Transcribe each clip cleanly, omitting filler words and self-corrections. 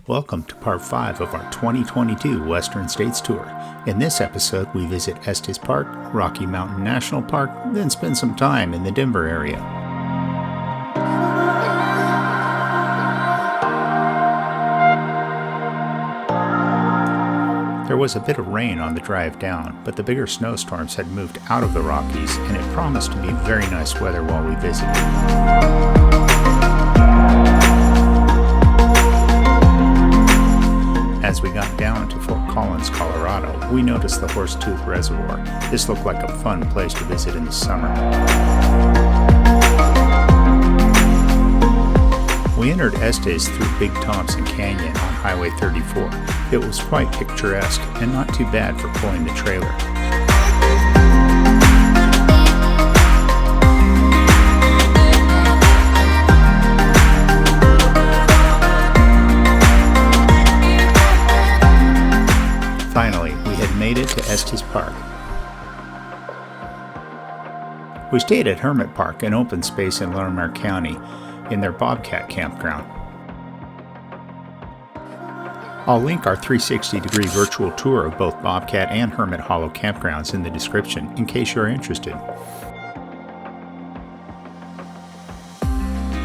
Welcome to part 5 of our 2022 Western States Tour. In this episode, we visit Estes Park, Rocky Mountain National Park, then spend some time in the Denver area. There was a bit of rain on the drive down, but the bigger snowstorms had moved out of the Rockies, and it promised to be very nice weather while we visited. As we got down to Fort Collins, Colorado, we noticed the Horsetooth Reservoir. This looked like a fun place to visit in the summer. We entered Estes through Big Thompson Canyon on Highway 34. It was quite picturesque and not too bad for pulling the trailer. Finally, we had made it to Estes Park. We stayed at Hermit Park, an open space in Larimer County, in their Bobcat campground. I'll link our 360-degree virtual tour of both Bobcat and Hermit Hollow campgrounds in the description in case you're interested.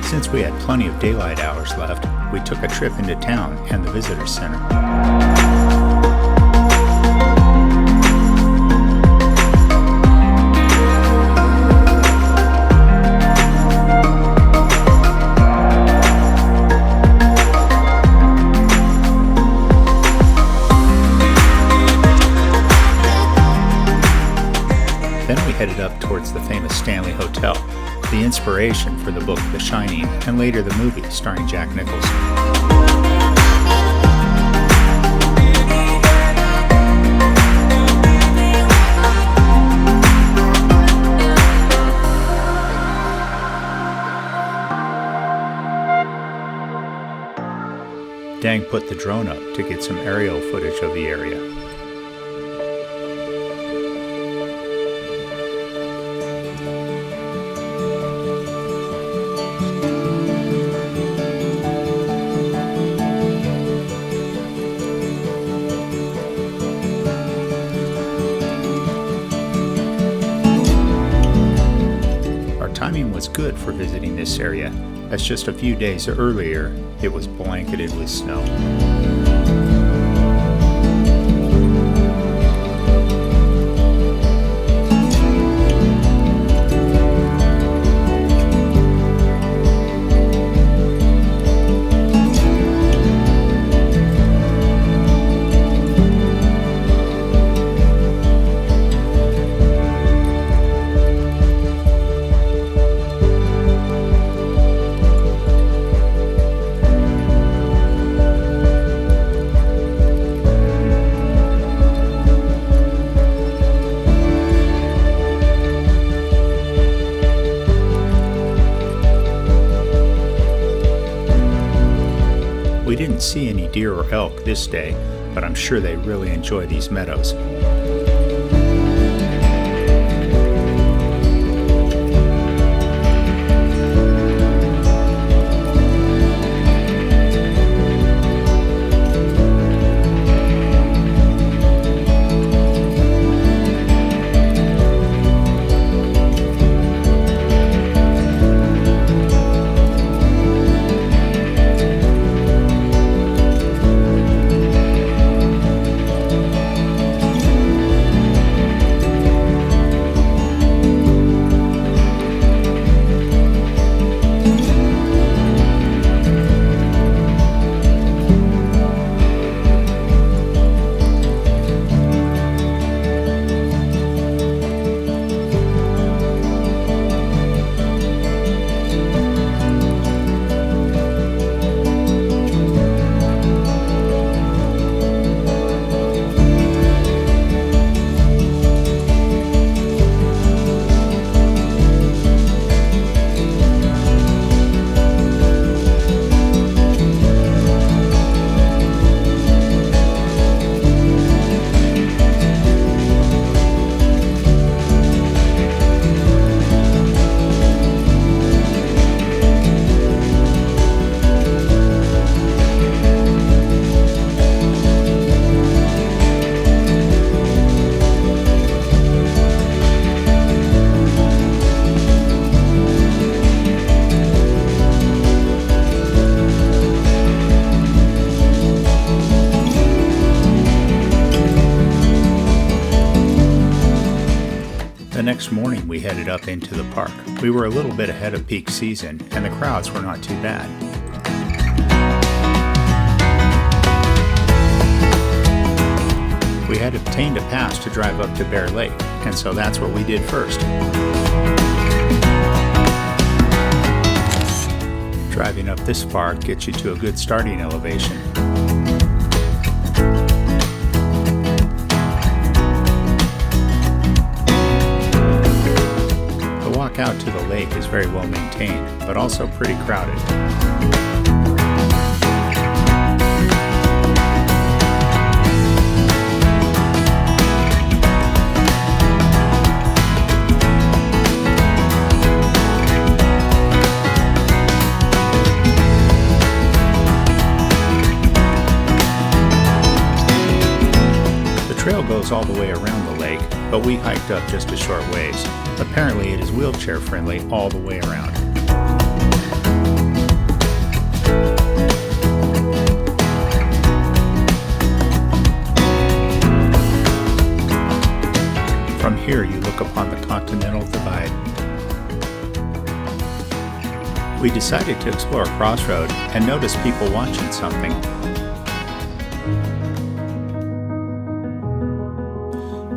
Since we had plenty of daylight hours left, we took a trip into town and the visitor center. Then we headed up towards the famous Stanley Hotel, the inspiration for the book The Shining, and later the movie starring Jack Nicholson. Dang put the drone up to get some aerial footage of the area. Timing was good for visiting this area, as just a few days earlier it was blanketed with snow. We didn't see any deer or elk this day, but I'm sure they really enjoy these meadows. next morning we headed up into the park. We were a little bit ahead of peak season, and the crowds were not too bad. We had obtained a pass to drive up to Bear Lake, and so that's what we did first. Driving up this far gets you to a good starting elevation. The walk out to the lake is very well maintained, but also pretty crowded. The trail goes all the way around the lake, but we hiked up just a short ways. Apparently it is wheelchair friendly all the way around. From here you look upon the Continental Divide. We decided to explore a crossroad and noticed people watching something.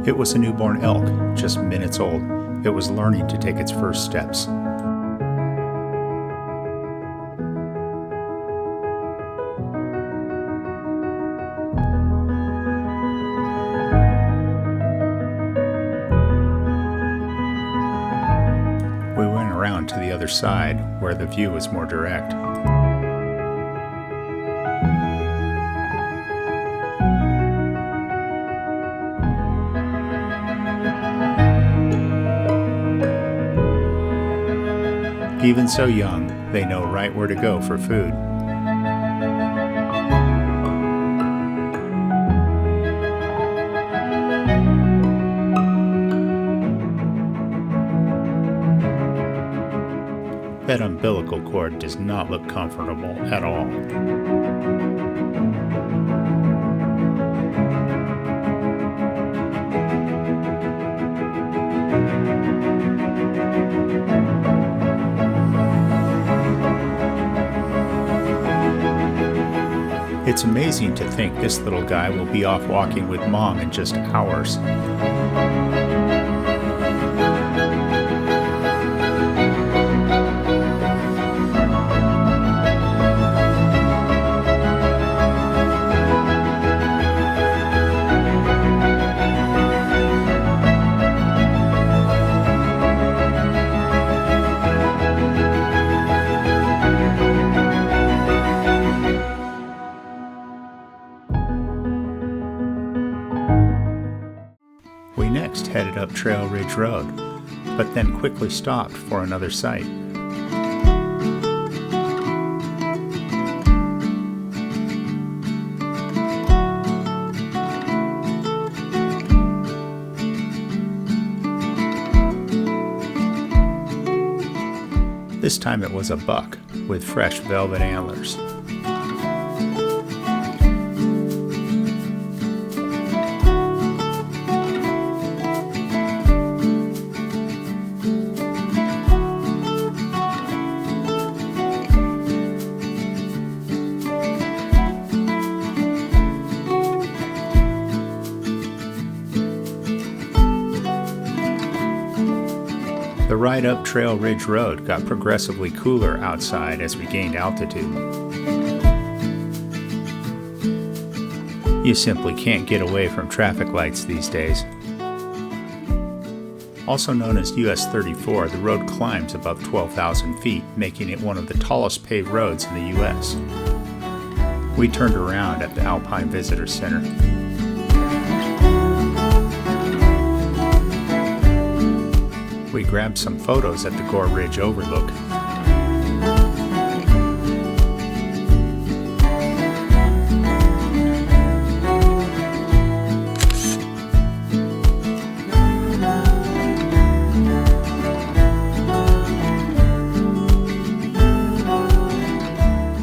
It was a newborn elk, just minutes old. It was learning to take its first steps. We went around to the other side, where the view was more direct. Even so young, they know right where to go for food. That umbilical cord does not look comfortable at all. It's amazing to think this little guy will be off walking with Mom in just hours. We next headed up Trail Ridge Road, but then quickly stopped for another site. This time it was a buck with fresh velvet antlers. The ride up Trail Ridge Road got progressively cooler outside as we gained altitude. You simply can't get away from traffic lights these days. Also known as US 34, the road climbs above 12,000 feet, making it one of the tallest paved roads in the US. We turned around at the Alpine Visitor Center. We grabbed some photos at the Gore Ridge Overlook.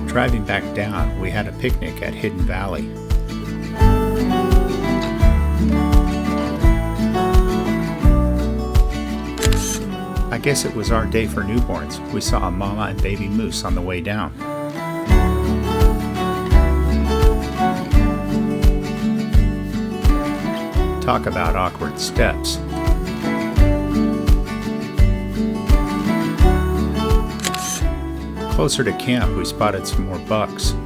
Driving back down, we had a picnic at Hidden Valley. Guess it was our day for newborns. We saw a mama and baby moose on the way down. Talk about awkward steps. Closer to camp, we spotted some more bucks.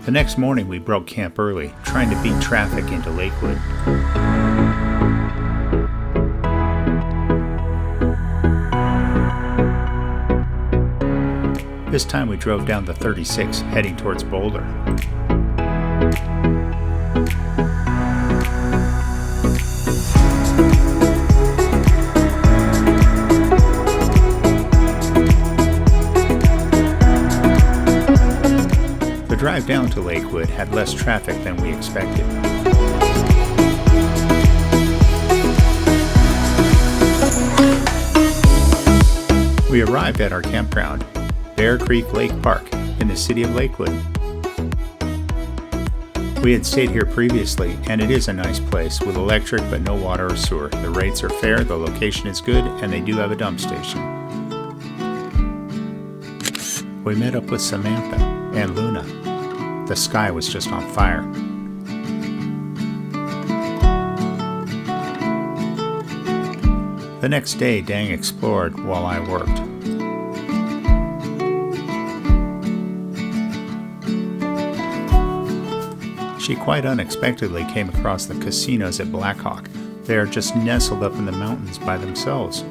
The next morning, we broke camp early, trying to beat traffic into Lakewood. This time we drove down the 36, heading towards Boulder. The drive down to Lakewood had less traffic than we expected. We arrived at our campground, Bear Creek Lake Park, in the city of Lakewood. We had stayed here previously, and it is a nice place with electric but no water or sewer. The rates are fair, the location is good, and they do have a dump station. We met up with Samantha and Luna. The sky was just on fire. The next day, Dang explored while I worked. She quite unexpectedly came across the casinos at Blackhawk. They are just nestled up in the mountains by themselves.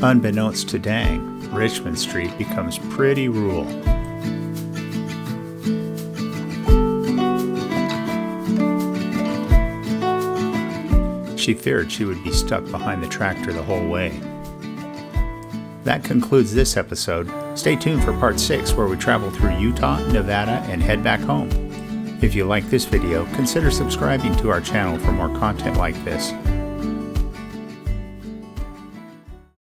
Unbeknownst to Dang, Richmond Street becomes pretty rural. She feared she would be stuck behind the tractor the whole way. That concludes this episode. Stay tuned for part 6, where we travel through Utah, Nevada, and head back home. If you like this video, consider subscribing to our channel for more content like this.